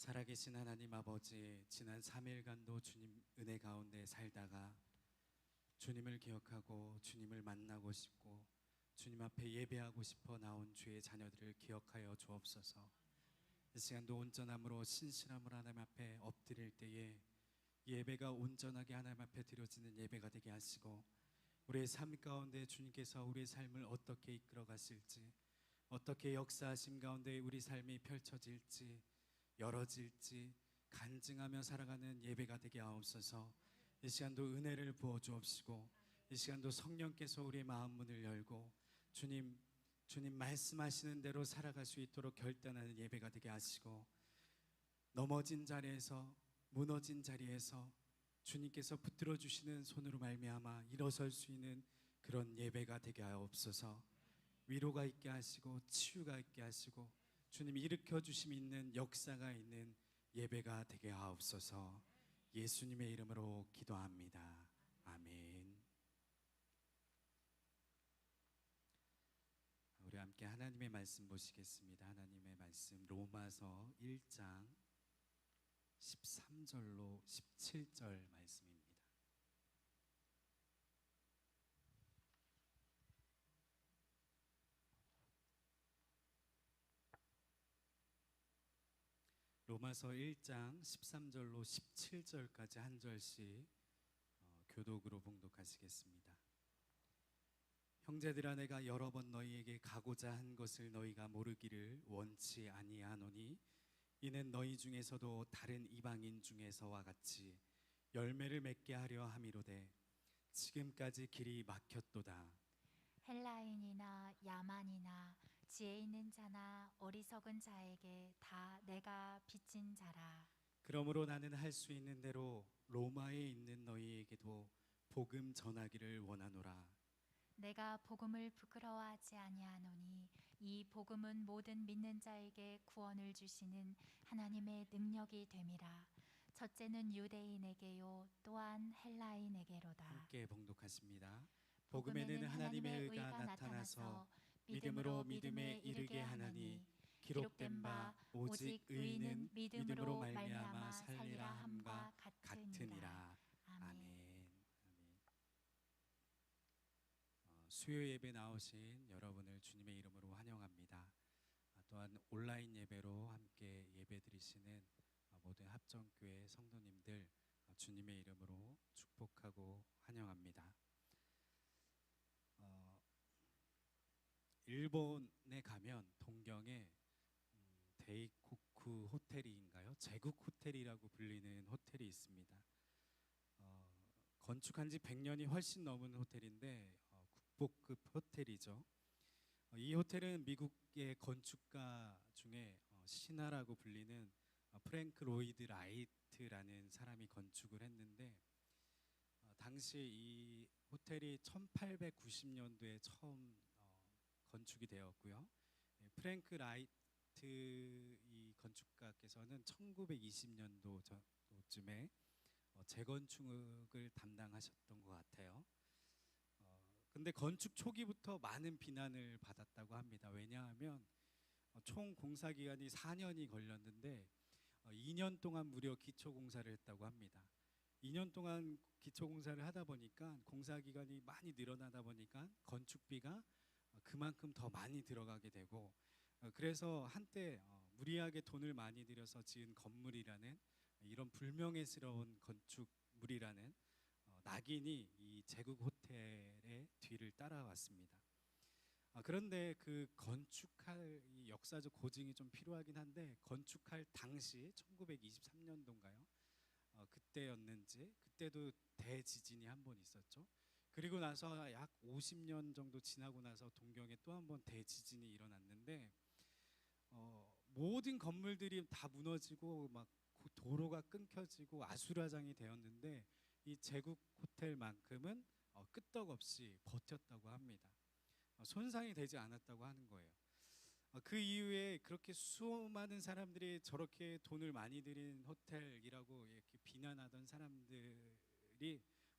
살아계신 하나님 아버지, 지난 3일간도 주님 은혜 가운데 살다가 주님을 기억하고 주님을 만나고 싶고 주님 앞에 예배하고 싶어 나온 주의 자녀들을 기억하여 주옵소서. 이 시간도 온전함으로 신실함으로 하나님 앞에 엎드릴 때에 예배가 온전하게 하나님 앞에 드려지는 예배가 되게 하시고, 우리의 삶 가운데 주님께서 우리의 삶을 어떻게 이끌어 가실지, 어떻게 역사하심 가운데 우리 삶이 펼쳐질지, 열어질지 간증하며 살아가는 예배가 되게 하옵소서. 이 시간도 은혜를 부어 주옵시고, 이 시간도 성령께서 우리의 마음 문을 열고 주님 말씀하시는 대로 살아갈 수 있도록 결단하는 예배가 되게 하시고, 넘어진 자리에서, 무너진 자리에서 주님께서 붙들어 주시는 손으로 말미암아 일어설 수 있는 그런 예배가 되게 하옵소서. 위로가 있게 하시고 치유가 있게 하시고 주님 일으켜 주심 있는 역사가 있는 예배가 되게 하옵소서. 예수님의 이름으로 기도합니다. 아멘. 우리 함께 하나님의 말씀 보시겠습니다. 하나님의 말씀 로마서 1장 13절로 17절 말씀입니다. 로마서 1장 13절로 17절까지 한 절씩 교독으로 봉독하시겠습니다. 형제들아, 내가 여러 번 너희에게 가고자 한 것을 너희가 모르기를 원치 아니하노니, 이는 너희 중에서도 다른 이방인 중에서와 같이 열매를 맺게 하려 함이로되 지금까지 길이 막혔도다. 헬라인이나 야만이나 지혜 있는 자나 어리석은 자에게 다 내가 빚진 자라. 그러므로 나는 할 수 있는 대로 로마에 있는 너희에게도 복음 전하기를 원하노라. 내가 복음을 부끄러워하지 아니하노니 이 복음은 모든 믿는 자에게 구원을 주시는 하나님의 능력이 됨이라. 첫째는 유대인에게요 또한 헬라인에게로다. 함께 봉독하십니다. 복음에는 하나님의 의가 나타나서 믿음으로 믿음에 이르게 하나니, 기록된 바 오직 의인은 믿음으로 말미암아 살리라 함과 같으니라. 아멘. 수요 예배 나오신 여러분을 주님의 이름으로 환영합니다. 또한 온라인 예배로 함께 예배 드리시는 모든 합정교회 성도님들 주님의 이름으로 축복하고 환영합니다. 일본에 가면 동경에 데이코쿠 호텔인가요? 제국 호텔이라고 불리는 호텔이 있습니다. 건축한 지 100년이 훨씬 넘은 호텔인데 국보급 호텔이죠. 이 호텔은 미국의 건축가 중에 신화라고 불리는 프랭크 로이드 라이트라는 사람이 건축을 했는데, 당시 이 호텔이 1890년도에 처음 건축이 되었고요. 프랭크 라이트 이 건축가께서는 1920년도쯤에 재건축을 담당하셨던 것 같아요. 근데 건축 초기부터 많은 비난을 받았다고 합니다. 왜냐하면 총 공사 기간이 4년이 걸렸는데 2년 동안 무려 기초 공사를 했다고 합니다. 2년 동안 기초 공사를 하다 보니까 공사 기간이 많이 늘어나다 보니까 건축비가 그만큼 더 많이 들어가게 되고, 그래서 한때 무리하게 돈을 많이 들여서 지은 건물이라는 이런 불명예스러운 건축물이라는 낙인이 이 제국 호텔의 뒤를 따라왔습니다. 그런데 그 건축할 이 역사적 고증이 좀 필요하긴 한데, 건축할 당시 1923년도인가요? 그때였는지, 그때도 대지진이 한 번 있었죠. 그리고 나서 약 50년 정도 지나고 나서 동경에 또 한 번 대지진이 일어났는데, 모든 건물들이 다 무너지고 막 도로가 끊겨지고 아수라장이 되었는데, 이 제국 호텔만큼은 끄떡없이 버텼다고 합니다. 손상이 되지 않았다고 하는 거예요. 그 이후에 그렇게 수많은 사람들이 저렇게 돈을 많이 들인 호텔이라고 이렇게 비난하던 사람들이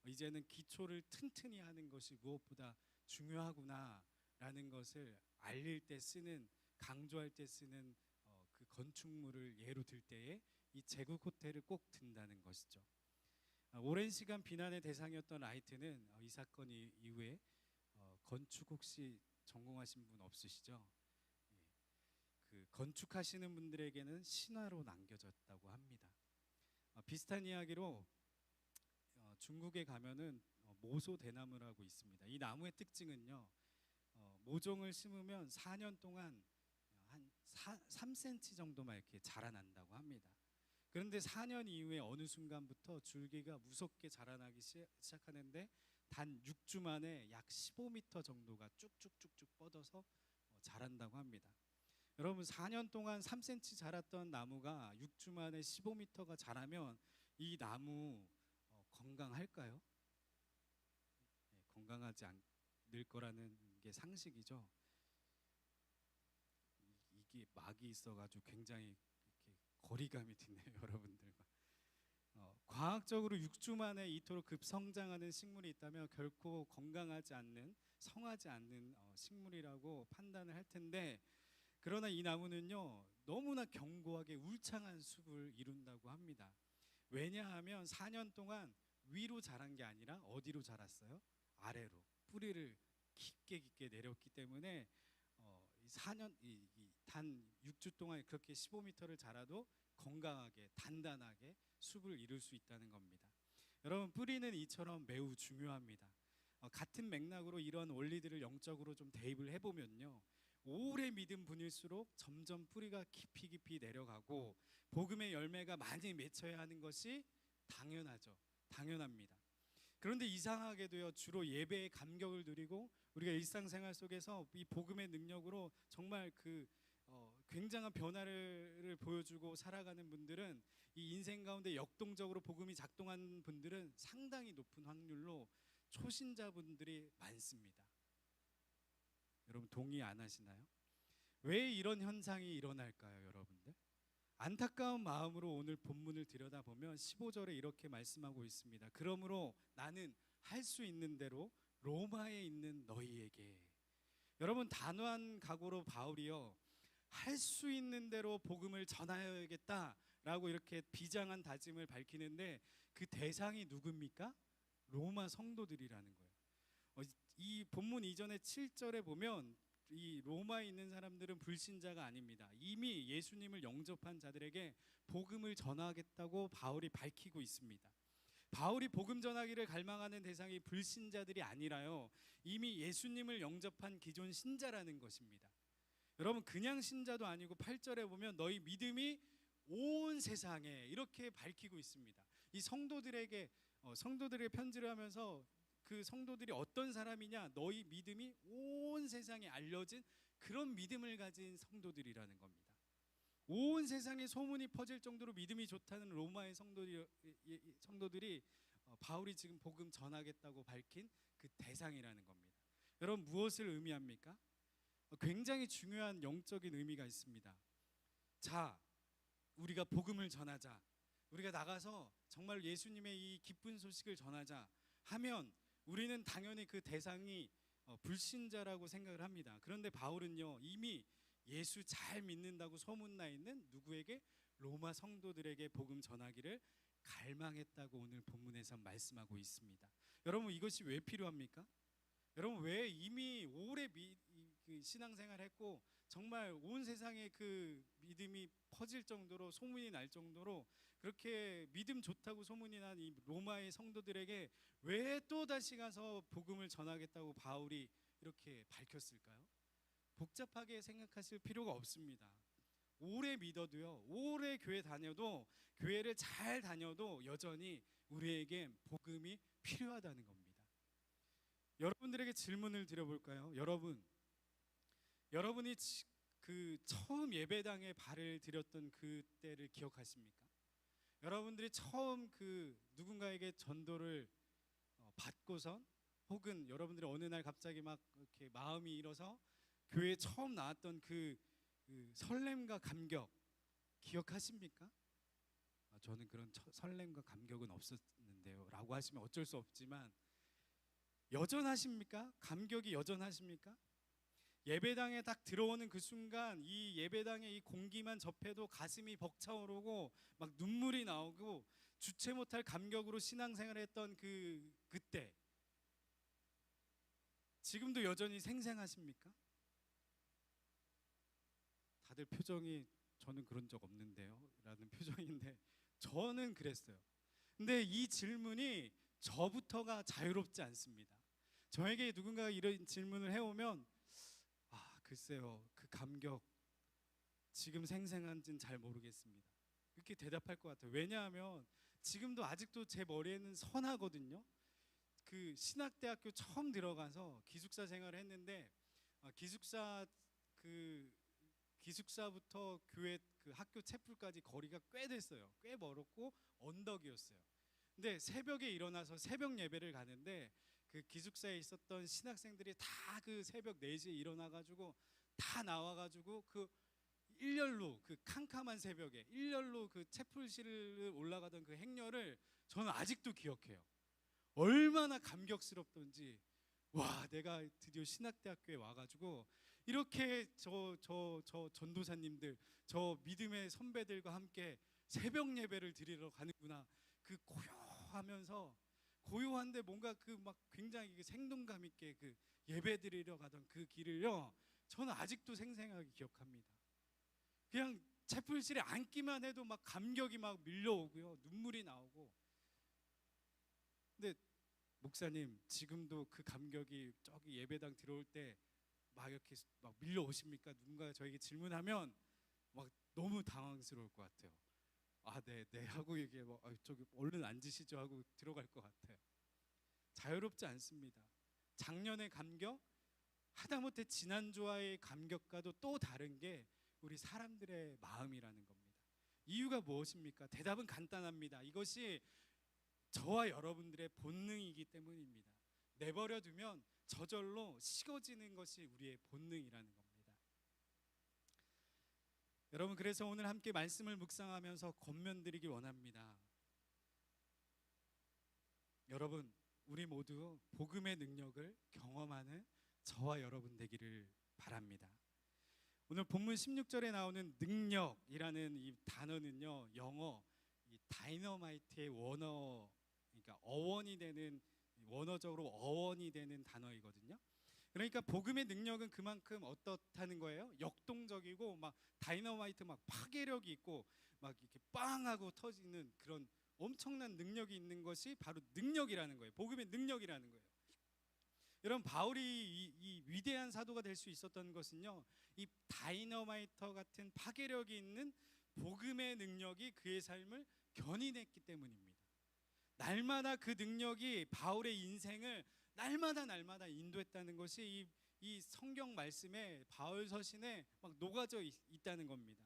이제는 기초를 튼튼히 하는 것이 무엇보다 중요하구나라는 것을 알릴 때 쓰는, 강조할 때 쓰는 그 건축물을 예로 들 때에 이 제국 호텔을 꼭 든다는 것이죠. 오랜 시간 비난의 대상이었던 라이트는 이 사건 이후에 건축 혹시 전공하신 분 없으시죠? 예, 그 건축하시는 분들에게는 신화로 남겨졌다고 합니다. 비슷한 이야기로 중국에 가면은 모소 대나무라고 있습니다. 이 나무의 특징은요, 모종을 심으면 4년 동안 한 3cm 정도만 이렇게 자라난다고 합니다. 그런데 4년 이후에 어느 순간부터 줄기가 무섭게 자라나기 시작하는데 단 6주 만에 약 15m 정도가 쭉쭉쭉쭉 뻗어서 자란다고 합니다. 여러분 4년 동안 3cm 자랐던 나무가 6주 만에 15m가 자라면 이 나무 건강할까요? 네, 건강하지 않을 거라는 게 상식이죠. 이게 막이 있어가지고 굉장히 이렇게 거리감이 드네요, 여러분들과. 과학적으로 6주 만에 이토록 급성장하는 식물이 있다면 결코 건강하지 않는, 성하지 않는 식물이라고 판단을 할 텐데, 그러나 이 나무는요 너무나 견고하게 울창한 숲을 이룬다고 합니다. 왜냐하면 4년 동안 위로 자란 게 아니라 어디로 자랐어요? 아래로 뿌리를 깊게 내렸기 때문에 4년 단 6주 동안 그렇게 15m를 자라도 건강하게 단단하게 숲을 이룰 수 있다는 겁니다. 여러분 뿌리는 이처럼 매우 중요합니다. 같은 맥락으로 이런 원리들을 영적으로 좀 대입을 해보면요, 오래 믿음 분일수록 점점 뿌리가 깊이 내려가고 복음의 열매가 많이 맺혀야 하는 것이 당연합니다. 그런데 이상하게도요, 주로 예배의 감격을 누리고 우리가 일상생활 속에서 이 복음의 능력으로 정말 굉장한 변화를 보여주고 살아가는 분들은, 이 인생 가운데 역동적으로 복음이 작동하는 분들은 상당히 높은 확률로 초신자분들이 많습니다. 여러분 동의 안 하시나요? 왜 이런 현상이 일어날까요, 여러분들? 안타까운 마음으로 오늘 본문을 들여다보면 15절에 이렇게 말씀하고 있습니다. 그러므로 나는 할 수 있는 대로 로마에 있는 너희에게. 여러분 단호한 각오로 바울이요, 할 수 있는 대로 복음을 전하여야겠다라고 이렇게 비장한 다짐을 밝히는데 그 대상이 누굽니까? 로마 성도들이라는 거예요. 이 본문 이전에 7절에 보면 이 로마에 있는 사람들은 불신자가 아닙니다. 이미 예수님을 영접한 자들에게 복음을 전하겠다고 바울이 밝히고 있습니다. 바울이 복음 전하기를 갈망하는 대상이 불신자들이 아니라요, 이미 예수님을 영접한 기존 신자라는 것입니다. 여러분 그냥 신자도 아니고 8절에 보면 너희 믿음이 온 세상에 이렇게 밝히고 있습니다. 이 성도들에게 편지를 하면서 그 성도들이 어떤 사람이냐, 너희 믿음이 온 세상에 알려진 그런 믿음을 가진 성도들이라는 겁니다. 온 세상에 소문이 퍼질 정도로 믿음이 좋다는 로마의 성도들이 바울이 지금 복음 전하겠다고 밝힌 그 대상이라는 겁니다. 여러분 무엇을 의미합니까? 굉장히 중요한 영적인 의미가 있습니다. 자, 우리가 복음을 전하자, 우리가 나가서 정말 예수님의 이 기쁜 소식을 전하자 하면 우리는 당연히 그 대상이 불신자라고 생각을 합니다. 그런데 바울은요, 이미 예수 잘 믿는다고 소문나 있는 누구에게? 로마 성도들에게 복음 전하기를 갈망했다고 오늘 본문에서 말씀하고 있습니다. 여러분 이것이 왜 필요합니까? 여러분 왜 이미 오래 신앙생활 했고 정말 온 세상에 그 믿음이 퍼질 정도로 소문이 날 정도로 그렇게 믿음 좋다고 소문이 난 이 로마의 성도들에게 왜 또 다시 가서 복음을 전하겠다고 바울이 이렇게 밝혔을까요? 복잡하게 생각하실 필요가 없습니다. 오래 믿어도요, 오래 교회 다녀도, 교회를 잘 다녀도 여전히 우리에게 복음이 필요하다는 겁니다. 여러분들에게 질문을 드려볼까요? 여러분이 그 처음 예배당에 발을 들였던 그때를 기억하십니까? 여러분들이 처음 그 누군가에게 전도를 받고선, 혹은 여러분들이 어느 날 갑자기 막 이렇게 마음이 일어서 교회에 처음 나왔던 그 설렘과 감격 기억하십니까? 저는 그런 설렘과 감격은 없었는데요 라고 하시면 어쩔 수 없지만 여전하십니까? 감격이 여전하십니까? 예배당에 딱 들어오는 그 순간 이 예배당의 이 공기만 접해도 가슴이 벅차오르고 막 눈물이 나오고 주체 못할 감격으로 신앙생활을 했던 그때 지금도 여전히 생생하십니까? 다들 표정이 저는 그런 적 없는데요 라는 표정인데 저는 그랬어요. 근데 이 질문이 저부터가 자유롭지 않습니다. 저에게 누군가 이런 질문을 해오면 글쎄요 그 감격 지금 생생한지는 잘 모르겠습니다 이렇게 대답할 것 같아요. 왜냐하면 지금도 아직도 제 머리에는 선하거든요. 그 신학대학교 처음 들어가서 기숙사 생활을 했는데 기숙사부터 교회 그 학교 채플까지 거리가 꽤 됐어요. 꽤 멀었고 언덕이었어요. 근데 새벽에 일어나서 새벽 예배를 가는데 그 기숙사에 있었던 신학생들이 다 그 새벽 4시에 일어나가지고 다 나와가지고 그 일렬로 그 캄캄한 새벽에 일렬로 그 채플실을 올라가던 그 행렬을 저는 아직도 기억해요. 얼마나 감격스럽던지 와 내가 드디어 신학대학교에 와가지고 이렇게 저 전도사님들 저 믿음의 선배들과 함께 새벽 예배를 드리러 가는구나. 그 고요한데 뭔가 그 막 굉장히 생동감 있게 그 예배 드리러 가던 그 길을요 저는 아직도 생생하게 기억합니다. 그냥 채플실에 앉기만 해도 막 감격이 막 밀려오고요 눈물이 나오고. 근데 목사님 지금도 그 감격이 저기 예배당 들어올 때 막 이렇게 막 밀려오십니까? 누군가 저에게 질문하면 막 너무 당황스러울 것 같아요. 네 하고 이게 뭐 저기 얼른 앉으시죠 하고 들어갈 것 같아요. 자유롭지 않습니다. 작년의 감격, 하다못해 지난주와의 감격과도 또 다른 게 우리 사람들의 마음이라는 겁니다. 이유가 무엇입니까? 대답은 간단합니다. 이것이 저와 여러분들의 본능이기 때문입니다. 내버려 두면 저절로 식어지는 것이 우리의 본능이라는 겁니다. 여러분 그래서 오늘 함께 말씀을 묵상하면서 권면드리기 원합니다. 여러분 우리 모두 복음의 능력을 경험하는 저와 여러분 되기를 바랍니다. 오늘 본문 16절에 나오는 능력이라는 이 단어는요 영어 이 다이너마이트의 그러니까 원어적으로 어원이 되는 단어이거든요. 그러니까 복음의 능력은 그만큼 어떻다는 거예요? 역동적이고 막 다이너마이트 막 파괴력이 있고 막 이렇게 빵 하고 터지는 그런 엄청난 능력이 있는 것이 바로 능력이라는 거예요. 복음의 능력이라는 거예요. 여러분 바울이 이 위대한 사도가 될 수 있었던 것은요 이 다이너마이터 같은 파괴력이 있는 복음의 능력이 그의 삶을 견인했기 때문입니다. 날마다 그 능력이 바울의 인생을 날마다 인도했다는 것이 이 성경 말씀에 바울 서신에 막 녹아져 있다는 겁니다.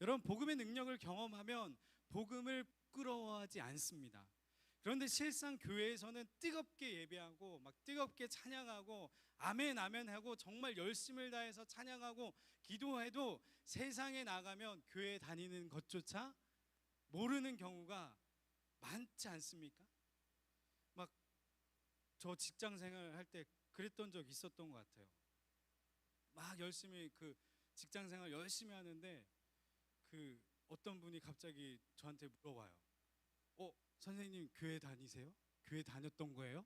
여러분 복음의 능력을 경험하면 복음을 부끄러워하지 않습니다. 그런데 실상 교회에서는 뜨겁게 예배하고 막 뜨겁게 찬양하고 아멘 아멘 하고 정말 열심을 다해서 찬양하고 기도해도 세상에 나가면 교회 다니는 것조차 모르는 경우가 많지 않습니까? 막 저 직장 생활 할 때 그랬던 적 있었던 것 같아요. 막 열심히 그 직장 생활 열심히 하는데 그 어떤 분이 갑자기 저한테 물어봐요. 선생님 교회 다니세요? 교회 다녔던 거예요?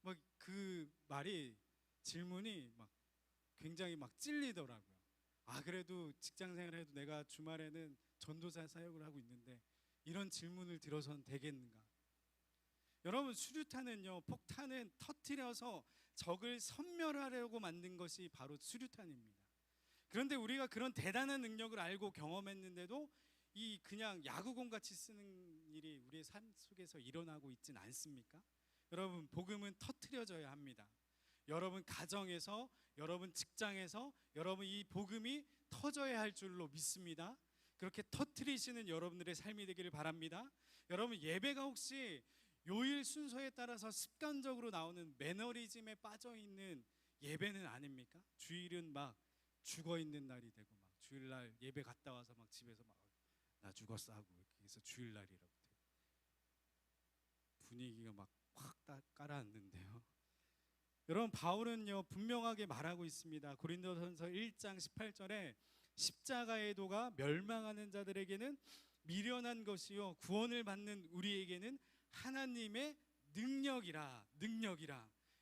막 그 질문이 막 굉장히 막 찔리더라고요. 그래도 직장 생활해도 내가 주말에는 전도사 사역을 하고 있는데 이런 질문을 들어서는 되겠는가? 여러분 수류탄은요 폭탄은 터뜨려서 적을 섬멸하려고 만든 것이 바로 수류탄입니다. 그런데 우리가 그런 대단한 능력을 알고 경험했는데도 이 그냥 야구공 같이 쓰는 일이 우리의 삶 속에서 일어나고 있진 않습니까? 여러분 복음은 터뜨려져야 합니다. 여러분 가정에서 여러분 직장에서 여러분 이 복음이 터져야 할 줄로 믿습니다. 그렇게 터뜨리시는 여러분들의 삶이 되기를 바랍니다. 여러분 예배가 혹시 요일 순서에 따라서 습관적으로 나오는 매너리즘에 빠져있는 예배는 아닙니까? 주일은 막 죽어있는 날이 되고 막 주일날 예배 갔다 와서 막 집에서 막 나 죽었어 하고 이렇게 해서 주일날이라고 돼요. 분위기가 막 확 깔아앉는데요. 여러분 바울은요 분명하게 말하고 있습니다. 고린도전서 1장 18절에 십자가의 도가 멸망하는 자들에게는 미련한 것이요 구원을 받는 우리에게는 하나님의 능력이라.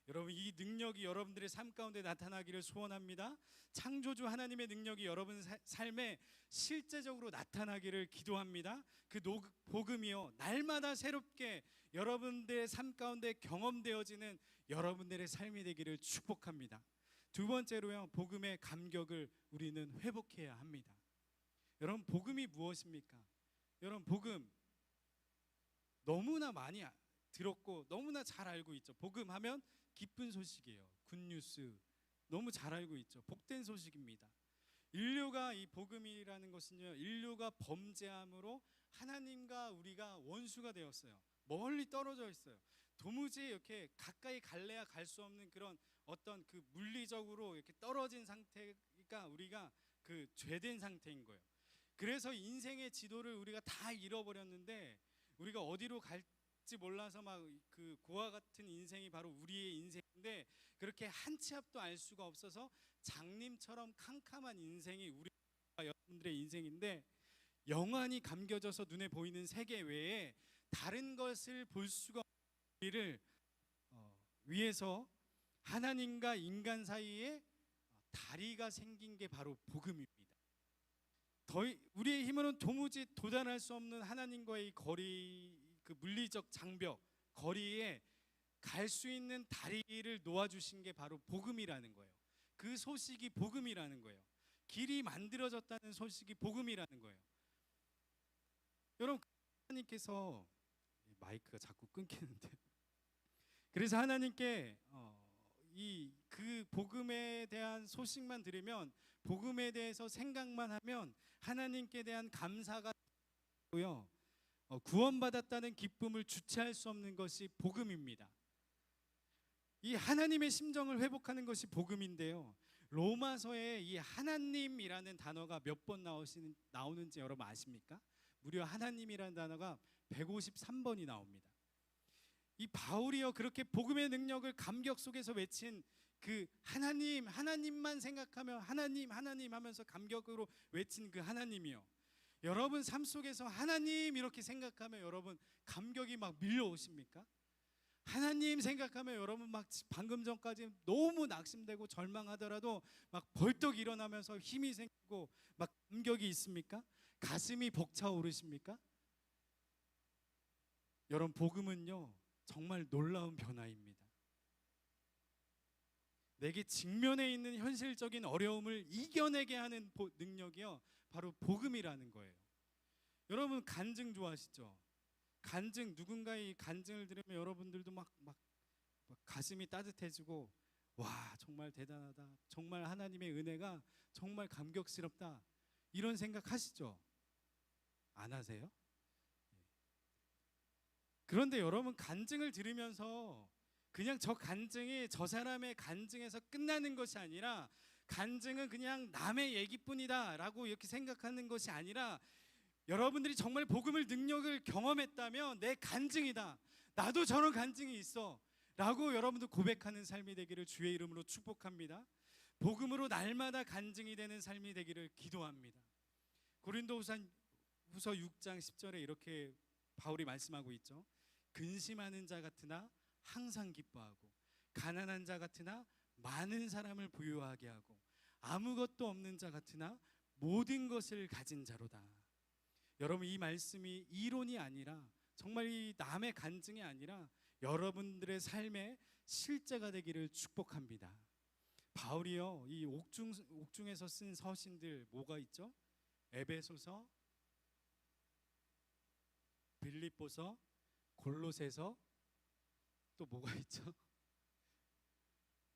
여러분 이 능력이 여러분들의 삶 가운데 나타나기를 소원합니다. 창조주 하나님의 능력이 여러분 삶에 실제적으로 나타나기를 기도합니다. 그 복음이요 날마다 새롭게 여러분들의 삶 가운데 경험되어지는 여러분들의 삶이 되기를 축복합니다. 두 번째로요 복음의 감격을 우리는 회복해야 합니다. 여러분 복음이 무엇입니까? 여러분 복음 너무나 많이 들었고 너무나 잘 알고 있죠. 복음 하면 기쁜 소식이에요. 굿뉴스 너무 잘 알고 있죠. 복된 소식입니다. 인류가 이 복음이라는 것은요 인류가 범죄함으로 하나님과 우리가 원수가 되었어요. 멀리 떨어져 있어요. 도무지 이렇게 가까이 갈래야 갈 수 없는 그런 어떤 그 물리적으로 이렇게 떨어진 상태가 우리가 그 죄된 상태인 거예요. 그래서 인생의 지도를 우리가 다 잃어버렸는데 우리가 어디로 갈지 몰라서 막 그 고와 같은 인생이 바로 우리의 인생인데 그렇게 한 치 앞도 알 수가 없어서 장님처럼 캄캄한 인생이 우리 여러분들의 인생인데 영안이 감겨져서 눈에 보이는 세계 외에 다른 것을 볼 수가 없는 우리를 위해서 하나님과 인간 사이에 다리가 생긴 게 바로 복음입니다. 우리의 힘으로는 도무지 도달할 수 없는 하나님과의 거리, 그 물리적 장벽, 거리에 갈 수 있는 다리를 놓아주신 게 바로 복음이라는 거예요. 그 소식이 복음이라는 거예요. 길이 만들어졌다는 소식이 복음이라는 거예요. 여러분 하나님께서 마이크가 자꾸 끊기는데 그래서 하나님께 그 복음에 대한 소식만 들으면 복음에 대해서 생각만 하면 하나님께 대한 감사가 고요. 구원받았다는 기쁨을 주체할 수 없는 것이 복음입니다. 이 하나님의 심정을 회복하는 것이 복음인데요. 로마서에 이 하나님이라는 단어가 몇 번 나오는지 여러분 아십니까? 무려 하나님이라는 단어가 153번이 나옵니다. 이 바울이요 그렇게 복음의 능력을 감격 속에서 외친 그 하나님만 생각하며 하나님 하면서 감격으로 외친 그 하나님이요. 여러분 삶 속에서 하나님 이렇게 생각하며 여러분 감격이 막 밀려오십니까? 하나님 생각하며 여러분 막 방금 전까지 너무 낙심되고 절망하더라도 막 벌떡 일어나면서 힘이 생기고 막 감격이 있습니까? 가슴이 벅차오르십니까? 여러분 복음은요 정말 놀라운 변화입니다. 내게 직면해 있는 현실적인 어려움을 이겨내게 하는 능력이요 바로 복음이라는 거예요. 여러분 간증 좋아하시죠? 간증 누군가의 간증을 들으면 여러분들도 막 가슴이 따뜻해지고 와 정말 대단하다. 정말 하나님의 은혜가 정말 감격스럽다. 이런 생각 하시죠? 안 하세요? 그런데 여러분 간증을 들으면서 그냥 저 간증이 저 사람의 간증에서 끝나는 것이 아니라 간증은 그냥 남의 얘기뿐이다 라고 이렇게 생각하는 것이 아니라 여러분들이 정말 복음을 능력을 경험했다면 내 간증이다. 나도 저런 간증이 있어 라고 여러분들 고백하는 삶이 되기를 주의 이름으로 축복합니다. 복음으로 날마다 간증이 되는 삶이 되기를 기도합니다. 고린도후서 6장 10절에 이렇게 바울이 말씀하고 있죠. 근심하는 자 같으나 항상 기뻐하고 가난한 자 같으나 많은 사람을 부유하게 하고 아무것도 없는 자 같으나 모든 것을 가진 자로다. 여러분 이 말씀이 이론이 아니라 정말 이 남의 간증이 아니라 여러분들의 삶의 실제가 되기를 축복합니다. 바울이요 이 옥중에서 쓴 서신들 뭐가 있죠? 에베소서, 빌립보서, 골로새서 또 뭐가 있죠?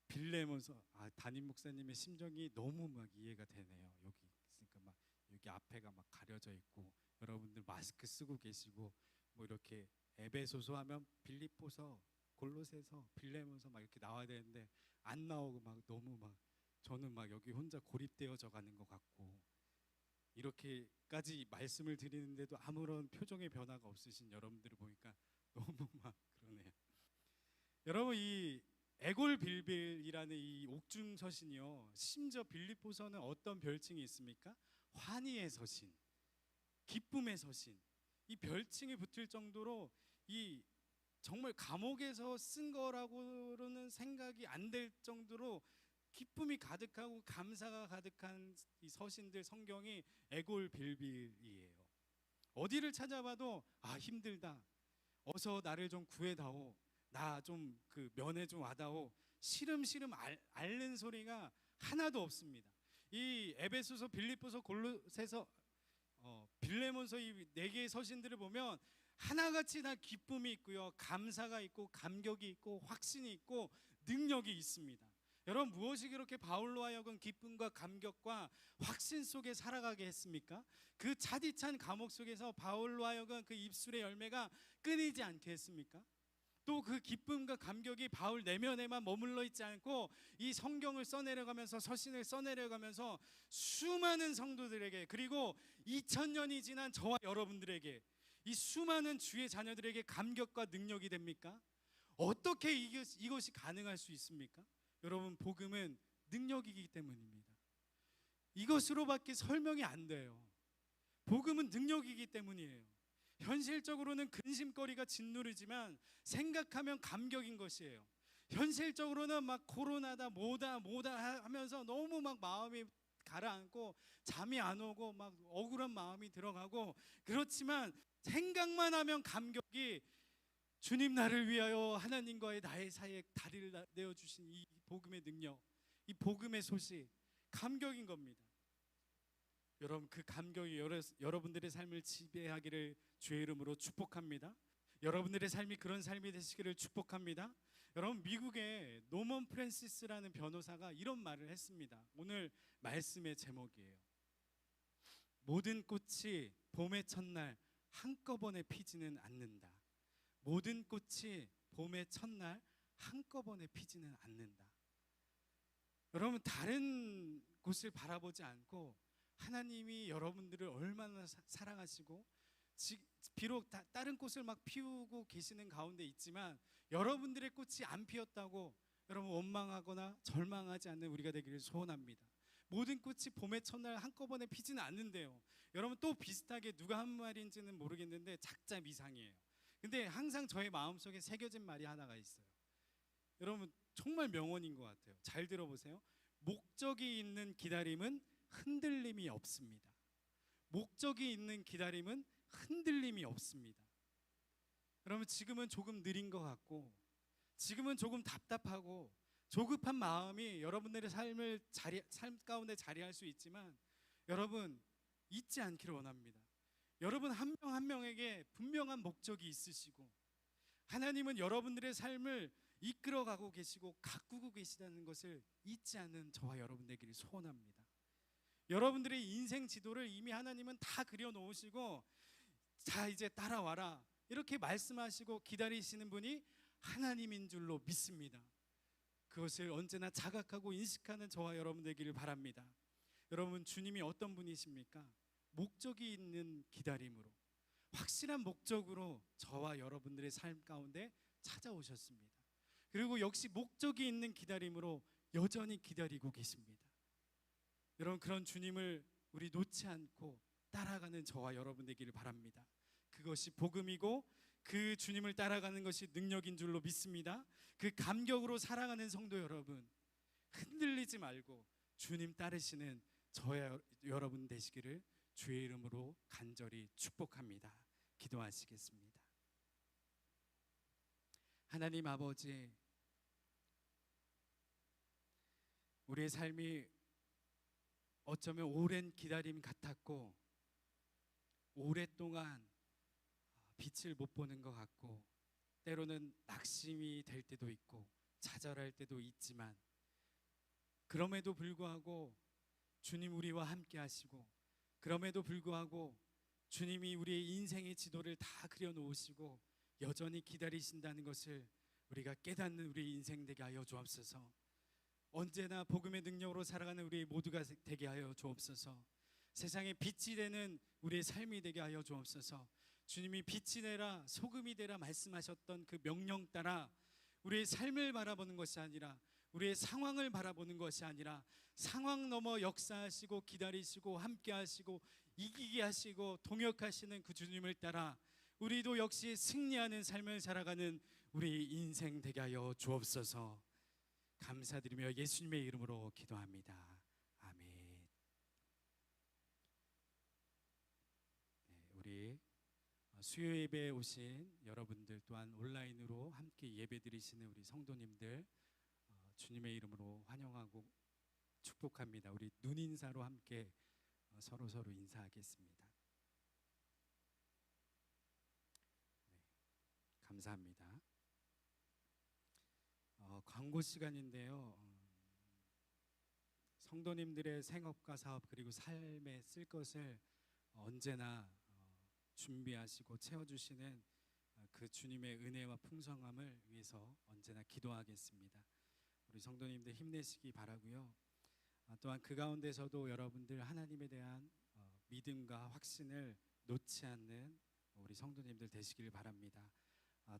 빌레몬서. 담임 목사님의 심정이 너무 막 이해가 되네요. 여기 있으니까 막 여기 앞에가 막 가려져 있고 여러분들 마스크 쓰고 계시고 뭐 이렇게 에베소서 하면 빌립보서, 골로새서, 빌레몬서 막 이렇게 나와야 되는데 안 나오고 막 너무 막 저는 막 여기 혼자 고립되어져 가는 것 같고 이렇게까지 말씀을 드리는데도 아무런 표정의 변화가 없으신 여러분들을 보니까 너무 막 그러네요. 여러분 이 에골빌빌이라는 이 옥중 서신이요, 심지어 빌립보서는 어떤 별칭이 있습니까? 환희의 서신, 기쁨의 서신, 이 별칭이 붙을 정도로 이 정말 감옥에서 쓴 거라고는 생각이 안 될 정도로 기쁨이 가득하고 감사가 가득한 이 서신들, 성경이 에골빌빌이에요. 어디를 찾아봐도 힘들다, 어서 나를 좀 구해다오, 나 좀 그 면회 좀 와다오, 시름시름 앓는 소리가 하나도 없습니다. 이 에베소서, 빌립보서, 골로새서, 빌레몬서 이 네 개의 서신들을 보면 하나같이 다 기쁨이 있고요, 감사가 있고, 감격이 있고, 확신이 있고, 능력이 있습니다. 여러분, 무엇이 그렇게 바울로 하여금 기쁨과 감격과 확신 속에 살아가게 했습니까? 그 차디찬 감옥 속에서 바울로 하여금 그 입술의 열매가 끊이지 않게 했습니까? 또 그 기쁨과 감격이 바울 내면에만 머물러 있지 않고 이 성경을 써내려가면서, 서신을 써내려가면서 수많은 성도들에게, 그리고 2000년이 지난 저와 여러분들에게, 이 수많은 주의 자녀들에게 감격과 능력이 됩니까? 어떻게 이것이 가능할 수 있습니까? 여러분, 복음은 능력이기 때문입니다. 이것으로밖에 설명이 안 돼요. 복음은 능력이기 때문이에요. 현실적으로는 근심거리가 짓누르지만 생각하면 감격인 것이에요. 현실적으로는 막 코로나다 뭐다 하면서 너무 막 마음이 가라앉고 잠이 안 오고 막 억울한 마음이 들어가고, 그렇지만 생각만 하면 감격이, 주님 나를 위하여 하나님과의 나의 사이에 다리를 내어주신 이 복음의 능력, 이 복음의 소식, 감격인 겁니다. 여러분, 그 감격이 여러분들의 삶을 지배하기를 주의 이름으로 축복합니다. 여러분들의 삶이 그런 삶이 되시기를 축복합니다. 여러분, 미국의 노먼 프랜시스라는 변호사가 이런 말을 했습니다. 오늘 말씀의 제목이에요. 모든 꽃이 봄의 첫날 한꺼번에 피지는 않는다. 모든 꽃이 봄의 첫날 한꺼번에 피지는 않는다. 여러분, 다른 곳을 바라보지 않고 하나님이 여러분들을 얼마나 사랑하시고, 비록 다른 꽃을 막 피우고 계시는 가운데 있지만 여러분들의 꽃이 안 피었다고 여러분 원망하거나 절망하지 않는 우리가 되기를 소원합니다. 모든 꽃이 봄의 첫날 한꺼번에 피지는 않는데요. 여러분, 또 비슷하게 누가 한 말인지는 모르겠는데 작자 미상이에요. 근데 항상 저의 마음속에 새겨진 말이 하나가 있어요. 여러분, 정말 명언인 것 같아요. 잘 들어보세요. 목적이 있는 기다림은 흔들림이 없습니다. 목적이 있는 기다림은 흔들림이 없습니다. 여러분, 지금은 조금 느린 것 같고, 지금은 조금 답답하고 조급한 마음이 여러분들의 삶 가운데 자리할 수 있지만, 여러분 잊지 않기를 원합니다. 여러분 한 명 한 명에게 분명한 목적이 있으시고, 하나님은 여러분들의 삶을 이끌어가고 계시고 가꾸고 계시다는 것을 잊지 않는 저와 여러분 되기를 소원합니다. 여러분들의 인생 지도를 이미 하나님은 다 그려놓으시고, 자 이제 따라와라 이렇게 말씀하시고 기다리시는 분이 하나님인 줄로 믿습니다. 그것을 언제나 자각하고 인식하는 저와 여러분 되기를 바랍니다. 여러분, 주님이 어떤 분이십니까? 목적이 있는 기다림으로, 확실한 목적으로 저와 여러분들의 삶 가운데 찾아오셨습니다. 그리고 역시 목적이 있는 기다림으로 여전히 기다리고 계십니다. 여러분, 그런 주님을 우리 놓지 않고 따라가는 저와 여러분 되기를 바랍니다. 그것이 복음이고 그 주님을 따라가는 것이 능력인 줄로 믿습니다. 그 감격으로 살아가는 성도 여러분, 흔들리지 말고 주님 따르시는 저와 여러분 되시기를 주의 이름으로 간절히 축복합니다. 기도하시겠습니다. 하나님 아버지, 우리의 삶이 어쩌면 오랜 기다림 같았고, 오랫동안 빛을 못 보는 것 같고, 때로는 낙심이 될 때도 있고 좌절할 때도 있지만, 그럼에도 불구하고 주님 우리와 함께 하시고, 그럼에도 불구하고 주님이 우리의 인생의 지도를 다 그려놓으시고 여전히 기다리신다는 것을 우리가 깨닫는 우리 인생 되게 하여 주옵소서. 언제나 복음의 능력으로 살아가는 우리 모두가 되게 하여 주옵소서. 세상에 빛이 되는 우리의 삶이 되게 하여 주옵소서. 주님이 빛이 되라 소금이 되라 말씀하셨던 그 명령 따라 우리의 삶을 바라보는 것이 아니라, 우리의 상황을 바라보는 것이 아니라, 상황 넘어 역사하시고 기다리시고 함께하시고 이기게 하시고 동역하시는 그 주님을 따라 우리도 역시 승리하는 삶을 살아가는 우리 인생 되게 하여 주옵소서. 감사드리며 예수님의 이름으로 기도합니다. 아멘. 네, 우리 수요 예배에 오신 여러분들, 또한 온라인으로 함께 예배 드리시는 우리 성도님들, 주님의 이름으로 환영하고 축복합니다. 우리 눈 인사로 함께 서로 인사하겠습니다. 네, 감사합니다. 광고 시간인데요. 성도님들의 생업과 사업 그리고 삶에 쓸 것을 언제나 준비하시고 채워주시는 그 주님의 은혜와 풍성함을 위해서 언제나 기도하겠습니다. 우리 성도님들 힘내시기 바라고요. 또한 그 가운데서도 여러분들 하나님에 대한 믿음과 확신을 놓지 않는 우리 성도님들 되시길 바랍니다.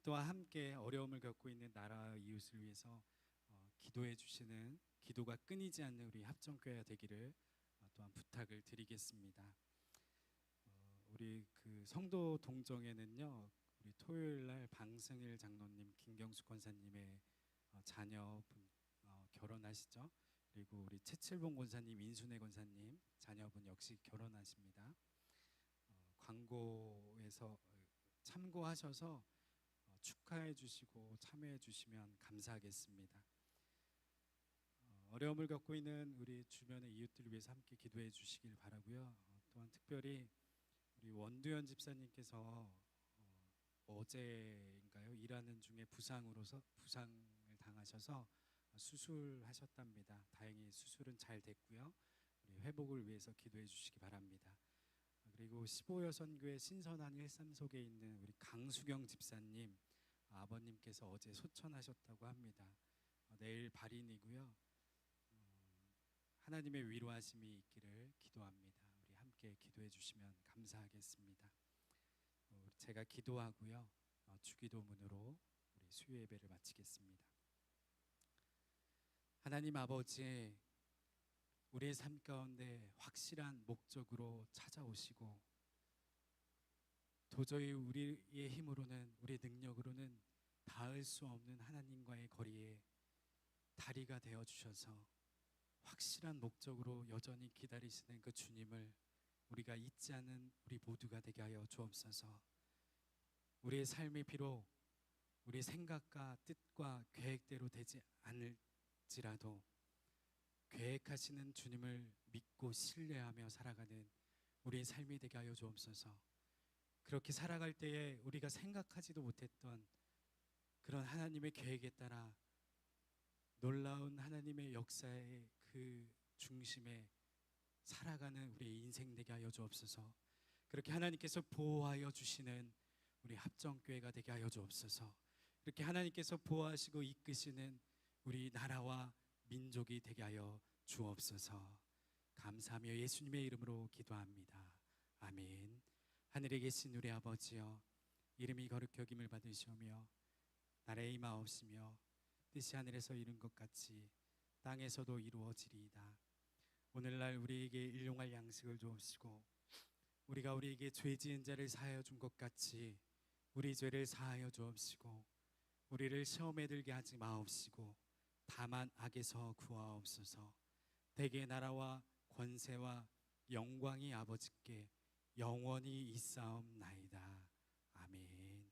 또한 함께 어려움을 겪고 있는 나라 이웃을 위해서 기도해 주시는, 기도가 끊이지 않는 우리 합정교회가 되기를 또한 부탁을 드리겠습니다. 우리 그 성도 동정회는요, 우리 토요일 날 방승일 장로님, 김경숙 권사님의 자녀분 결혼하시죠. 그리고 우리 최칠봉 권사님, 인순애 권사님 자녀분 역시 결혼하십니다. 광고에서 참고하셔서 축하해 주시고 참여해 주시면 감사하겠습니다. 어려움을 겪고 있는 우리 주변의 이웃들을 위해서 함께 기도해 주시길 바라고요. 또한 특별히 우리 원두현 집사님께서 어제인가요? 일하는 중에 부상을 당하셔서 수술하셨답니다. 다행히 수술은 잘 됐고요. 우리 회복을 위해서 기도해 주시기 바랍니다. 그리고 15여선교회 신선한 13속에 있는 우리 강수경 집사님, 아버님께서 어제 소천하셨다고 합니다. 내일 발인이고요. 하나님의 위로하심이 있기를 기도합니다. 우리 함께 기도해 주시면 감사하겠습니다. 제가 기도하고요. 주기도문으로 우리 수요 예배를 마치겠습니다. 하나님 아버지, 우리의 삶 가운데 확실한 목적으로 찾아오시고 도저히 우리의 힘으로는, 우리의 능력으로는 닿을 수 없는 하나님과의 거리에 다리가 되어주셔서 확실한 목적으로 여전히 기다리시는 그 주님을 우리가 잊지 않은 우리 모두가 되게 하여 주옵소서. 우리의 삶이 비록 우리의 생각과 뜻과 계획대로 되지 않을지라도 계획하시는 주님을 믿고 신뢰하며 살아가는 우리의 삶이 되게 하여 주옵소서. 그렇게 살아갈 때에 우리가 생각하지도 못했던 그런 하나님의 계획에 따라 놀라운 하나님의 역사의 그 중심에 살아가는 우리의 인생 되게 하여 주옵소서. 그렇게 하나님께서 보호하여 주시는 우리 합정교회가 되게 하여 주옵소서. 이렇게 하나님께서 보호하시고 이끄시는 우리 나라와 민족이 되게 하여 주옵소서. 감사하며 예수님의 이름으로 기도합니다. 아멘. 하늘에 계신 우리 아버지여, 이름이 거룩히 여김을 받으시오며 나라의 임하옵시며 뜻이 하늘에서 이룬 것 같이 땅에서도 이루어지리이다. 오늘날 우리에게 일용할 양식을 주옵시고 우리가 우리에게 죄 지은 자를 사하여 준 것 같이 우리 죄를 사하여 주옵시고 우리를 시험에 들게 하지 마옵시고 다만 악에서 구하옵소서. 대개 나라와 권세와 영광이 아버지께 영원히 있사옵나이다. 아멘.